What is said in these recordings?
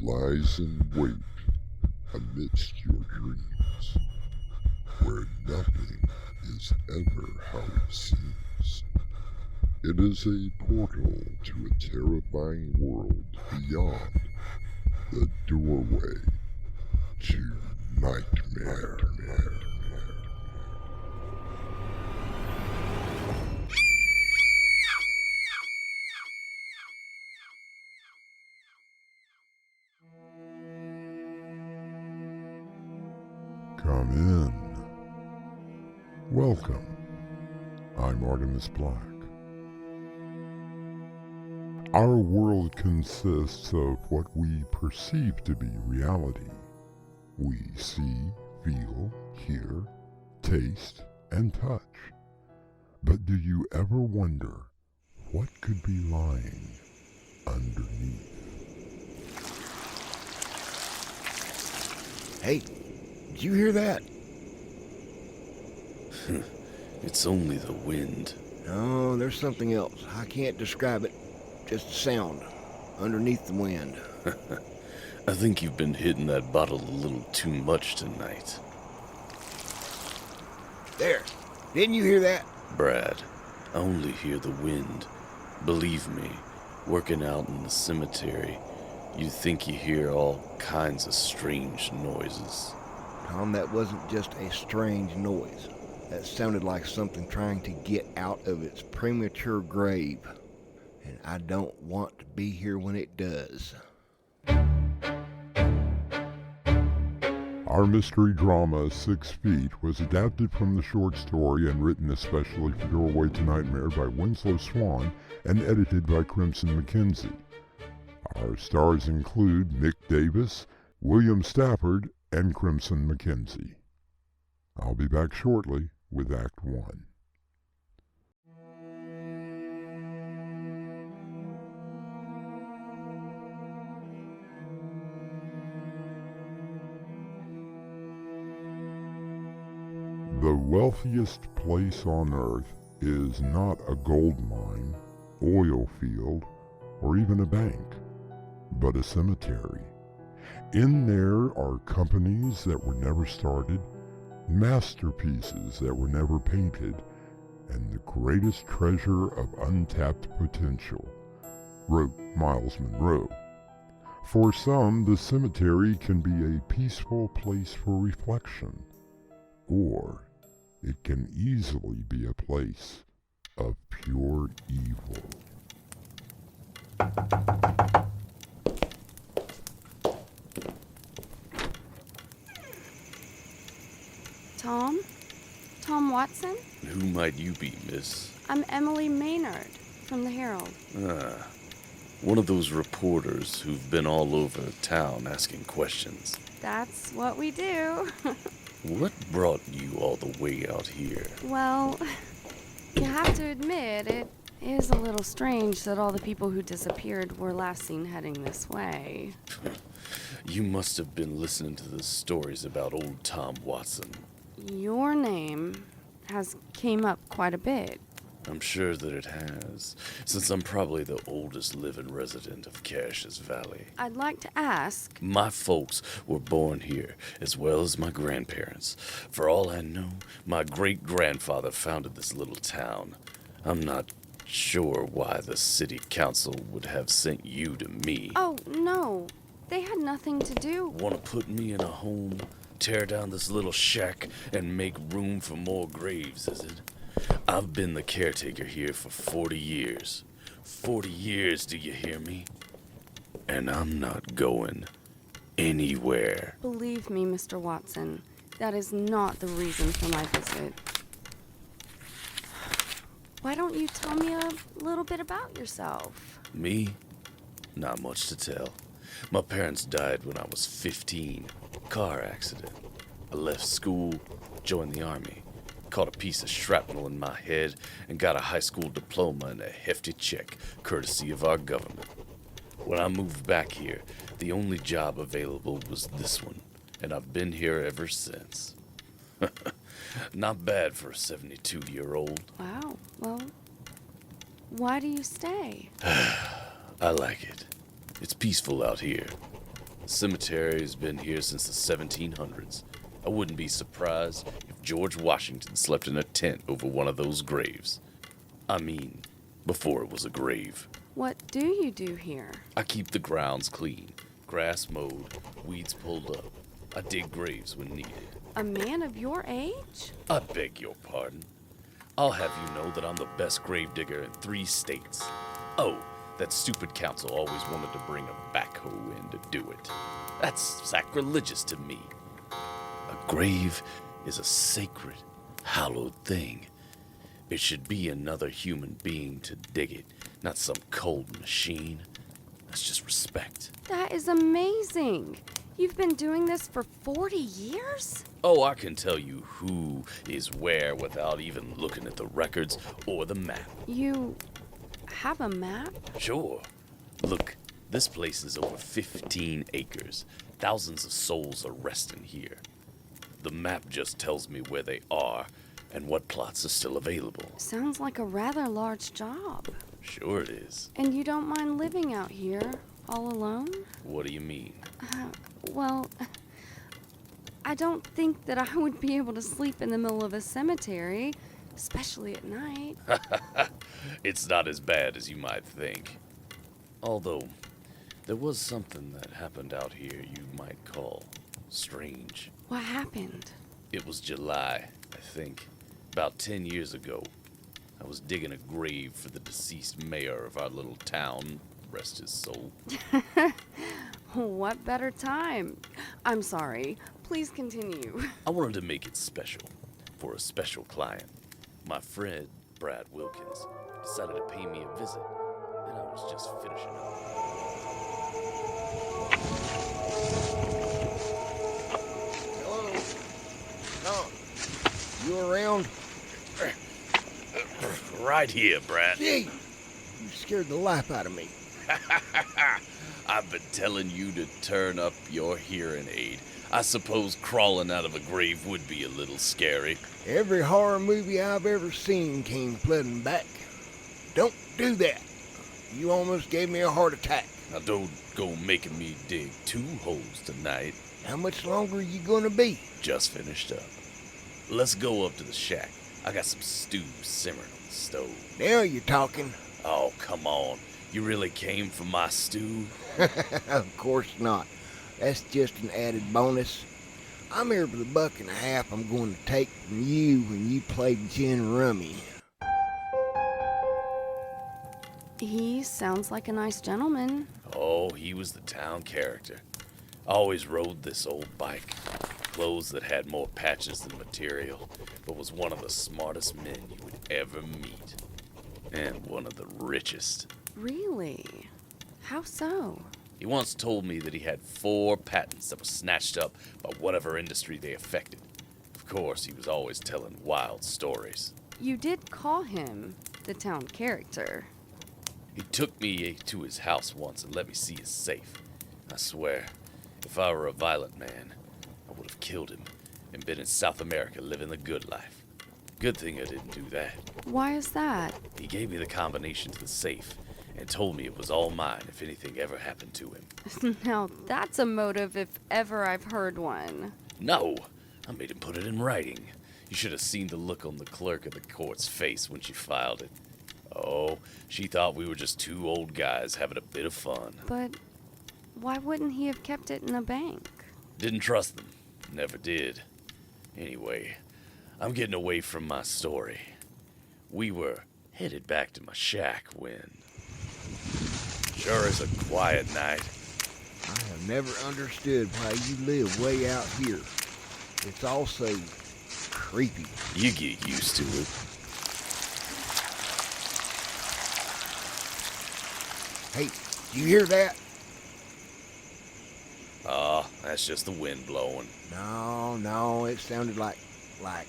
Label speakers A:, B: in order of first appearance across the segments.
A: lies in wait amidst your dreams, where nothing is ever how it seems. It is a portal to a terrifying world beyond the doorway to nightmare. Come in. Welcome. I'm Artemis Black. Our world consists of what we perceive to be reality. We see, feel, hear, taste, and touch. But do you ever wonder what could be lying underneath?
B: Hey, did you hear that?
C: It's only the wind.
B: No, there's something else. I can't describe it. Just a sound underneath the wind.
C: I think you've been hitting that bottle a little too much tonight.
B: There. Didn't you hear that?
C: Brad, I only hear the wind. Believe me, working out in the cemetery, you think you hear all kinds of strange noises.
B: Tom, that wasn't just a strange noise. That sounded like something trying to get out of its premature grave. And I don't want to be here when it does.
A: Our mystery drama, 6 Feet, was adapted from the short story and written especially for Doorway to Nightmare by Winslow Swan and edited by Crimson McKenzie. Our stars include Mick Davis, William Stafford, and Crimson McKenzie. I'll be back shortly with Act 1. The wealthiest place on earth is not a gold mine, oil field, or even a bank, but a cemetery. In there are companies that were never started, masterpieces that were never painted, and the greatest treasure of untapped potential, wrote Miles Monroe. For some, the cemetery can be a peaceful place for reflection, or it can easily be a place of pure evil.
D: Tom? Tom Watson?
C: Who might you be, miss?
D: I'm Emily Maynard from the Herald.
C: Ah, one of those reporters who've been all over town asking questions.
D: That's what we do.
C: What brought you all the way out here?
D: Well, you have to admit, it is a little strange that all the people who disappeared were last seen heading this way.
C: You must have been listening to the stories about old Tom Watson.
D: Your name has came up quite a bit.
C: I'm sure that it has, since I'm probably the oldest living resident of Cassius Valley.
D: I'd like to ask...
C: My folks were born here, as well as my grandparents. For all I know, my great-grandfather founded this little town. I'm not sure why the city council would have sent you to me.
D: Oh, no. They had nothing to do.
C: Want to put me in a home, tear down this little shack, and make room for more graves, is it? I've been the caretaker here for 40 years. 40 years, do you hear me? And I'm not going anywhere.
D: Believe me, Mr. Watson, that is not the reason for my visit. Why don't you tell me a little bit about yourself?
C: Me? Not much to tell. My parents died when I was 15. Car accident. I left school, joined the army. Caught a piece of shrapnel in my head and got a high school diploma and a hefty check, courtesy of our government. When I moved back here, the only job available was this one, and I've been here ever since. Not bad for a 72-year-old.
D: Wow, well, why do you stay?
C: I like it. It's peaceful out here. The cemetery has been here since the 1700s. I wouldn't be surprised if George Washington slept in a tent over one of those graves. I mean, before it was a grave.
D: What do you do here?
C: I keep the grounds clean, grass mowed, weeds pulled up. I dig graves when needed.
D: A man of your age?
C: I beg your pardon. I'll have you know that I'm the best grave digger in 3 states. Oh, that stupid council always wanted to bring a backhoe in to do it. That's sacrilegious to me. A grave is a sacred, hallowed thing. It should be another human being to dig it, not some cold machine. That's just respect.
D: That is amazing. You've been doing this for 40 years?
C: Oh, I can tell you who is where without even looking at the records or the map.
D: You have a map?
C: Sure. Look, this place is over 15 acres. Thousands of souls are resting here. The map just tells me where they are and what plots are still available.
D: Sounds like a rather large job.
C: Sure it is.
D: And you don't mind living out here all alone?
C: What do you mean?
D: Well, I don't think that I would be able to sleep in the middle of a cemetery, especially at night.
C: It's not as bad as you might think. Although, there was something that happened out here you might call strange.
D: What happened?
C: It was July, I think. About 10 years ago. I was digging a grave for the deceased mayor of our little town, rest his soul.
D: What better time? I'm sorry. Please continue.
C: I wanted to make it special, for a special client. My friend, Brad Wilkins, decided to pay me a visit, and I was just finishing up.
B: Hello? No. You around?
C: Right here, Brad.
B: Gee, you scared the life out of me.
C: I've been telling you to turn up your hearing aid. I suppose crawling out of a grave would be a little scary.
B: Every horror movie I've ever seen came flooding back. Don't do that. You almost gave me a heart attack.
C: Now don't go making me dig 2 holes tonight.
B: How much longer are you gonna be?
C: Just finished up. Let's go up to the shack. I got some stew simmering on the stove.
B: Now you're talking.
C: Oh, come on. You really came for my stew?
B: Of course not. That's just an added bonus. I'm here for the $1.50 I'm going to take from you when you play gin rummy.
D: He sounds like a nice gentleman.
C: Oh, he was the town character. Always rode this old bike. Clothes that had more patches than material, but was one of the smartest men you would ever meet. And one of the richest.
D: Really? How so?
C: He once told me that he had 4 patents that were snatched up by whatever industry they affected. Of course, he was always telling wild stories.
D: You did call him the town character.
C: He took me to his house once and let me see his safe. I swear, if I were a violent man, I would have killed him and been in South America living the good life. Good thing I didn't do that.
D: Why is that?
C: He gave me the combination to the safe and told me it was all mine if anything ever happened to him.
D: Now that's a motive if ever I've heard one.
C: No, I made him put it in writing. You should have seen the look on the clerk of the court's face when she filed it. Oh, she thought we were just 2 old guys having a bit of fun.
D: But why wouldn't he have kept it in a bank?
C: Didn't trust them. Never did. Anyway, I'm getting away from my story. We were headed back to my shack when... Sure is a quiet night.
B: I have never understood why you live way out here. It's also creepy.
C: You get used to it.
B: Hey, you hear that?
C: Oh, that's just the wind blowing.
B: No, it sounded like...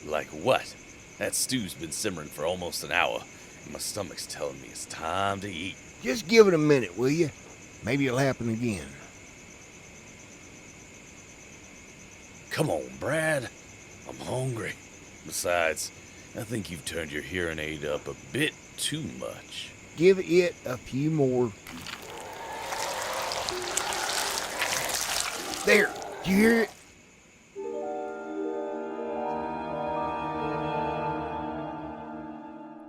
C: Like what? That stew's been simmering for almost an hour, and my stomach's telling me it's time to eat.
B: Just give it a minute, will you? Maybe it'll happen again.
C: Come on, Brad. I'm hungry. Besides, I think you've turned your hearing aid up a bit too much.
B: Give it a few more. There, did you hear it?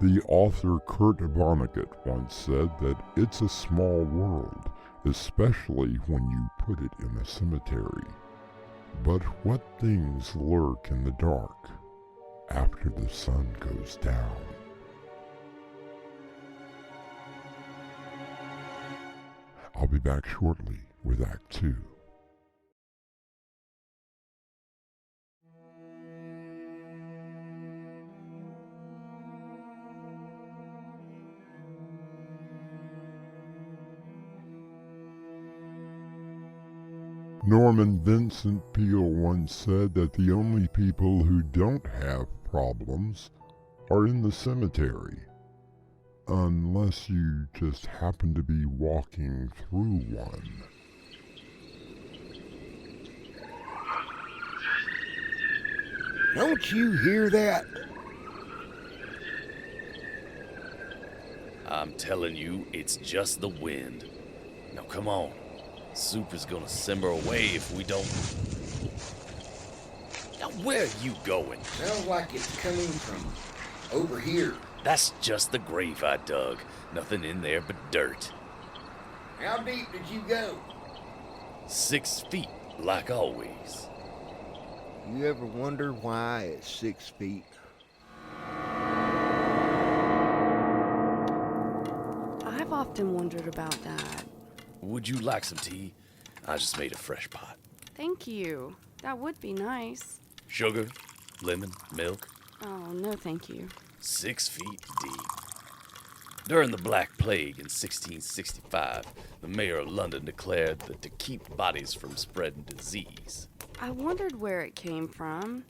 A: The author Kurt Vonnegut once said that it's a small world, especially when you put it in a cemetery. But what things lurk in the dark after the sun goes down? I'll be back shortly with Act 2. Norman Vincent Peale once said that the only people who don't have problems are in the cemetery, unless you just happen to be walking through one.
B: Don't you hear that?
C: I'm telling you, it's just the wind. Now come on. Soup is gonna simmer away if we don't. Now where are you going?
B: Sounds like it's coming from over here.
C: That's just the grave I dug. Nothing in there but dirt.
B: How deep did you go?
C: 6 feet, like always.
B: You ever wonder why it's 6 feet?
D: I've often wondered about that.
C: Would you like some tea? I just made a fresh pot.
D: Thank you. That would be nice.
C: Sugar, lemon, milk.
D: Oh, no thank you.
C: 6 feet deep. During the Black Plague in 1665, the mayor of London declared that to keep bodies from spreading disease.
D: I wondered where it came from.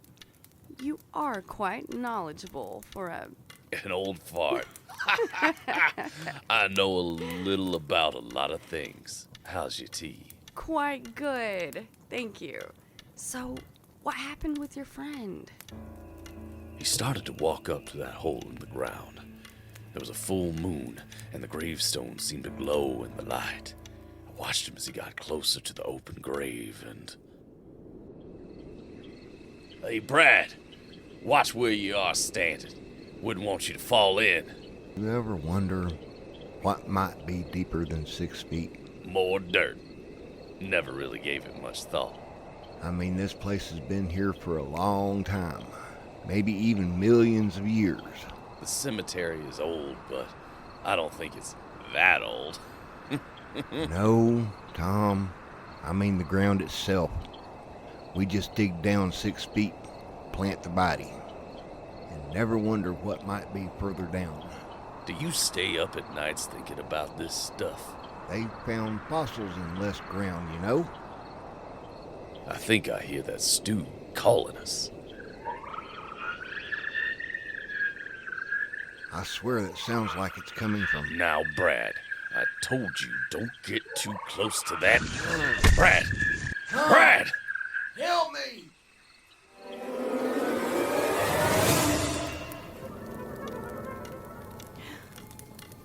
D: You are quite knowledgeable for
C: An old fart. I know a little about a lot of things. How's your tea?
D: quite good. Thank you. So, what happened with your friend?
C: He started to walk up to that hole in the ground. There was a full moon, and the gravestone seemed to glow in the light. I watched him as he got closer to the open grave, and... Hey, Brad, watch where you are standing. Wouldn't want you to fall in.
B: You ever wonder what might be deeper than 6 feet?
C: More dirt. Never really gave it much thought.
B: I mean, this place has been here for a long time. Maybe even millions of years.
C: The cemetery is old, but I don't think it's that old.
B: No, Tom. I mean the ground itself. We just dig down 6 feet, plant the body, and never wonder what might be further down.
C: Do you stay up at nights thinking about this stuff?
B: They found fossils in less ground, you know?
C: I think I hear that stew calling us.
B: I swear that sounds like it's coming from...
C: Now, Brad, I told you, don't get too close to that. Brad! Brad!
B: Help me!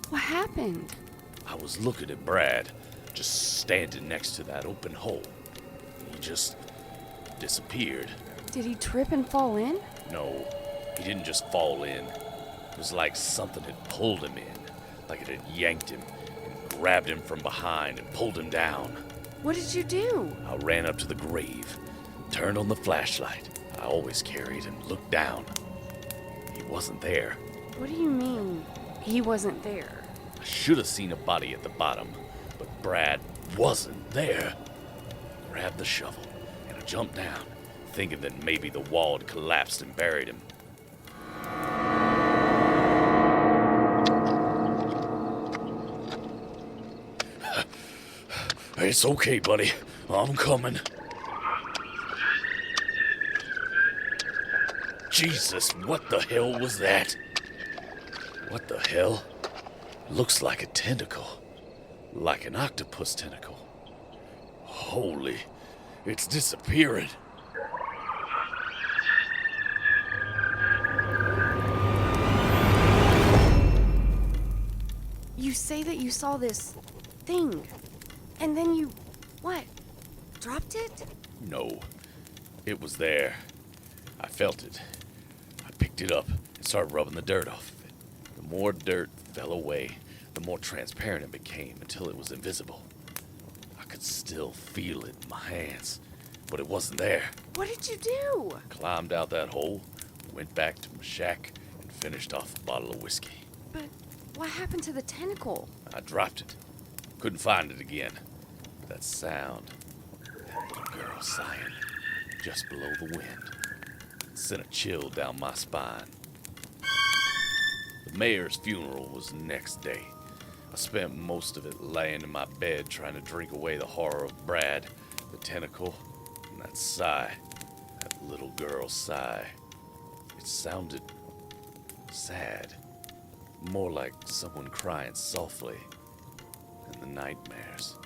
D: What happened?
C: I was looking at Brad, just standing next to that open hole. He just disappeared.
D: Did he trip and fall in?
C: No, he didn't just fall in. It was like something had pulled him in, like it had yanked him and grabbed him from behind and pulled him down.
D: What did you do?
C: I ran up to the grave, turned on the flashlight I always carried, and looked down. He wasn't there.
D: What do you mean, he wasn't there?
C: I should have seen a body at the bottom, but Brad wasn't there. I grabbed the shovel and I jumped down, thinking that maybe the wall had collapsed and buried him. It's okay, buddy. I'm coming. Jesus, what the hell was that? What the hell? Looks like a tentacle. Like an octopus tentacle. Holy, it's disappearing.
D: You say that you saw this thing, and then you... what? Dropped it?
C: No, it was there. I felt it. I picked it up and started rubbing the dirt off of it. The more dirt fell away, the more transparent it became until it was invisible. I could still feel it in my hands, but it wasn't there.
D: What did you do?
C: Climbed out that hole, went back to my shack, and finished off a bottle of whiskey.
D: But what happened to the tentacle?
C: I dropped it. Couldn't find it again. That sound, that little girl sighing, just below the wind, sent a chill down my spine. The mayor's funeral was the next day. I spent most of it laying in my bed trying to drink away the horror of Brad, the tentacle, and that sigh, that little girl's sigh. It sounded sad, more like someone crying softly. And the nightmares,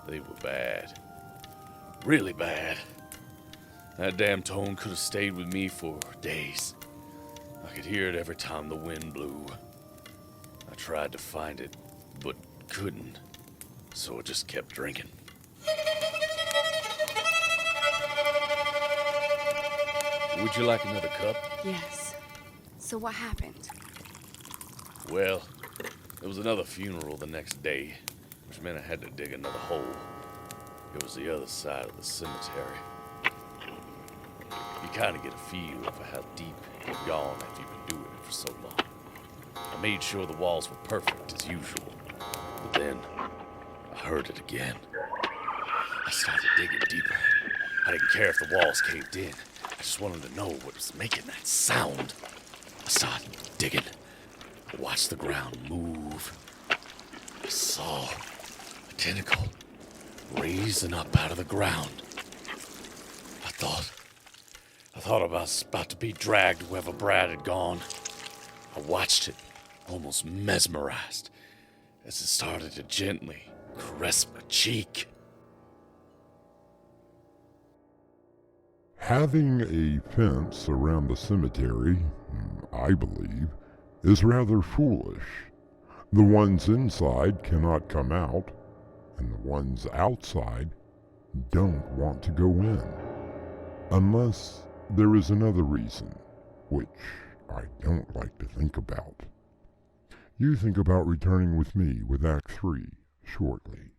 C: they were bad, really bad. That damn tone could have stayed with me for days. I could hear it every time the wind blew. I tried to find it, but couldn't, so I just kept drinking. Would you like another cup?
D: Yes. So what happened?
C: Well, there was another funeral the next day, which meant I had to dig another hole. It was the other side of the cemetery. You kind of get a feel for how deep you've gone after you've been doing it for so long. I made sure the walls were perfect as usual, but then I heard it again. I started digging deeper. I didn't care if the walls caved in. I just wanted to know what was making that sound. I started digging. I watched the ground move. I saw a tentacle raising up out of the ground. I thought I was about to be dragged wherever Brad had gone. I watched it, almost mesmerized, as it started to gently caress my cheek.
A: Having a fence around the cemetery, I believe, is rather foolish. The ones inside cannot come out, and the ones outside don't want to go in. Unless there is another reason, which I don't like to think about. You think about returning with me with Act 3 shortly.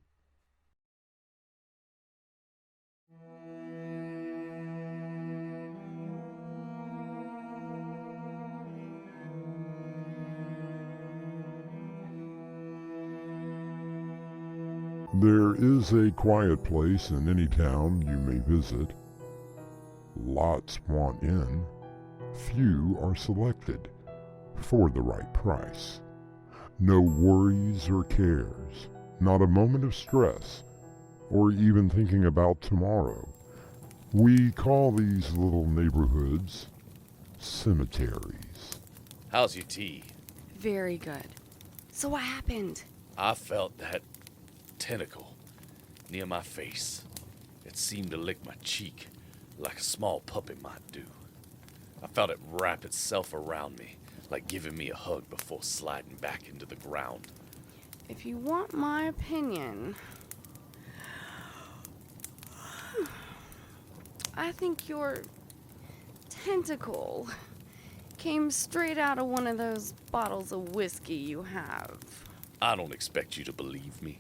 A: There is a quiet place in any town you may visit. Lots want in, few are selected for the right price. No worries or cares, not a moment of stress, or even thinking about tomorrow. We call these little neighborhoods cemeteries.
C: How's your tea?
D: Very good. So what happened?
C: I felt that tentacle near my face. It seemed to lick my cheek like a small puppy might do. I felt it wrap itself around me, like giving me a hug before sliding back into the ground.
D: If you want my opinion, I think your tentacle came straight out of one of those bottles of whiskey you have.
C: I don't expect you to believe me.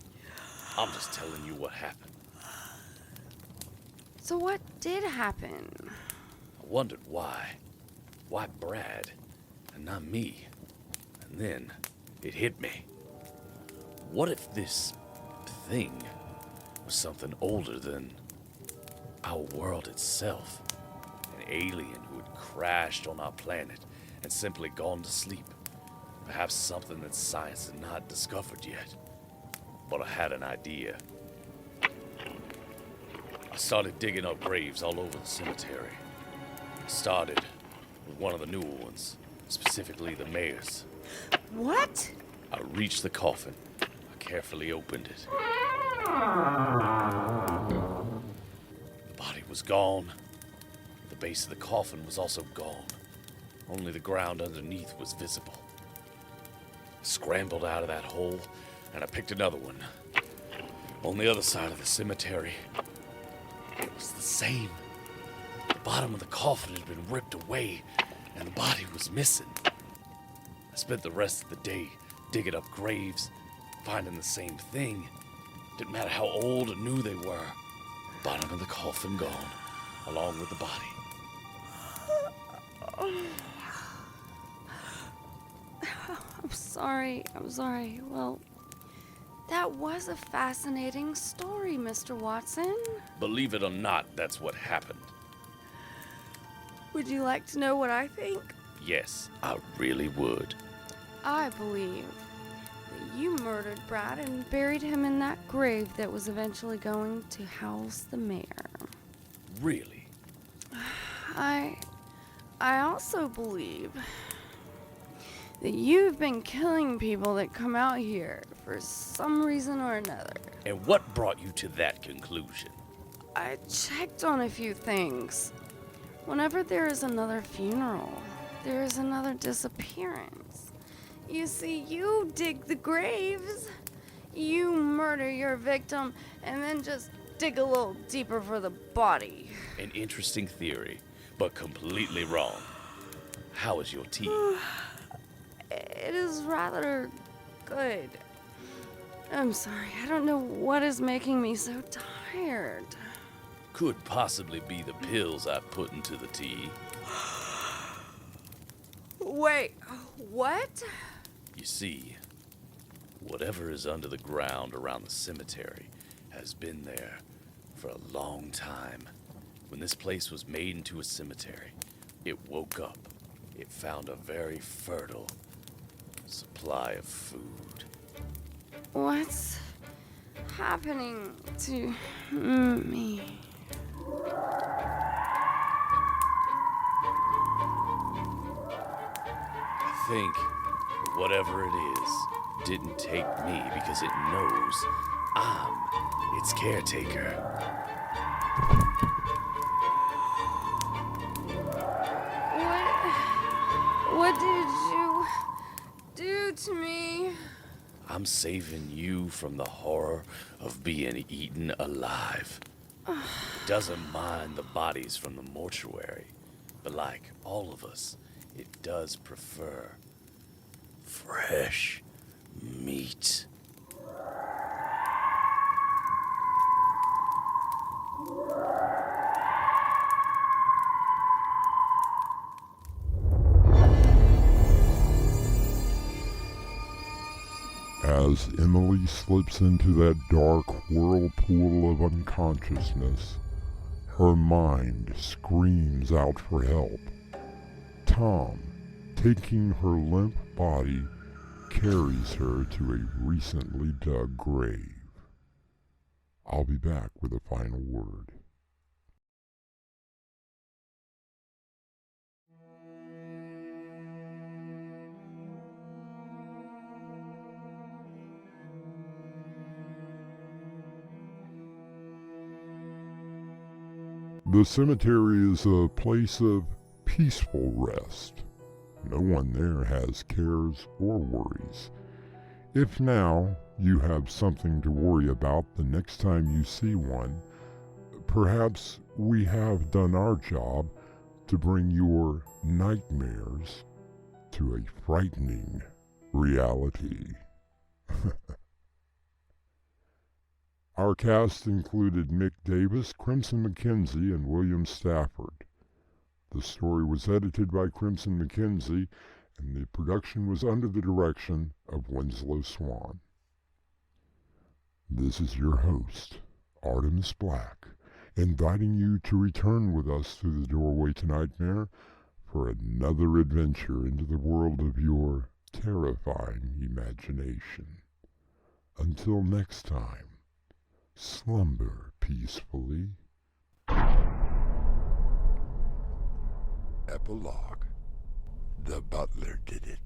C: I'm just telling you what happened.
D: So what did happen?
C: I wondered why. Why Brad and not me? And then it hit me. What if this thing was something older than our world itself? An alien who had crashed on our planet and simply gone to sleep. Perhaps something that science had not discovered yet. But I had an idea. I started digging up graves all over the cemetery. I started with one of the newer ones, specifically the mayor's.
D: What?
C: I reached the coffin. I carefully opened it. The body was gone. The base of the coffin was also gone. Only the ground underneath was visible. I scrambled out of that hole, and I picked another one. On the other side of the cemetery, It was the same. The bottom of the coffin had been ripped away, and the body was missing. I spent the rest of the day digging up graves, finding the same thing. Didn't matter how old or new they were. Bottom of the coffin gone, along with the body.
D: I'm sorry. Well, that was a fascinating story, Mr. Watson.
C: Believe it or not, that's what happened.
D: Would you like to know what I think?
C: Yes, I really would.
D: I believe that you murdered Brad and buried him in that grave that was eventually going to house the mayor.
C: Really?
D: I also believe that you've been killing people that come out here for some reason or another.
C: And what brought you to that conclusion?
D: I checked on a few things. Whenever there is another funeral, there is another disappearance. You see, you dig the graves, you murder your victim, and then just dig a little deeper for the body.
C: An interesting theory, but completely wrong. How is your tea?
D: It is rather good. I'm sorry, I don't know what is making me so tired.
C: Could possibly be the pills I put into the tea.
D: Wait, what?
C: You see, whatever is under the ground around the cemetery has been there for a long time. When this place was made into a cemetery, it woke up. It found a very fertile supply of food.
D: What's happening to me?
C: I think whatever it is didn't take me because it knows I'm its caretaker.
D: What did you do to me?
C: I'm saving you from the horror of being eaten alive. It doesn't mind the bodies from the mortuary, but like all of us, it does prefer fresh meat.
A: As Emily slips into that dark whirlpool of unconsciousness, her mind screams out for help. Tom, taking her limp body, carries her to a recently dug grave. I'll be back with a final word. The cemetery is a place of peaceful rest. No one there has cares or worries. If now you have something to worry about the next time you see one, perhaps we have done our job to bring your nightmares to a frightening reality. Our cast included Mick Davis, Crimson McKenzie, and William Stafford. The story was edited by Crimson McKenzie, and the production was under the direction of Winslow Swan. This is your host, Artemis Black, inviting you to return with us through the doorway to Nightmare for another adventure into the world of your terrifying imagination. Until next time, slumber peacefully. Epilogue. The butler did it.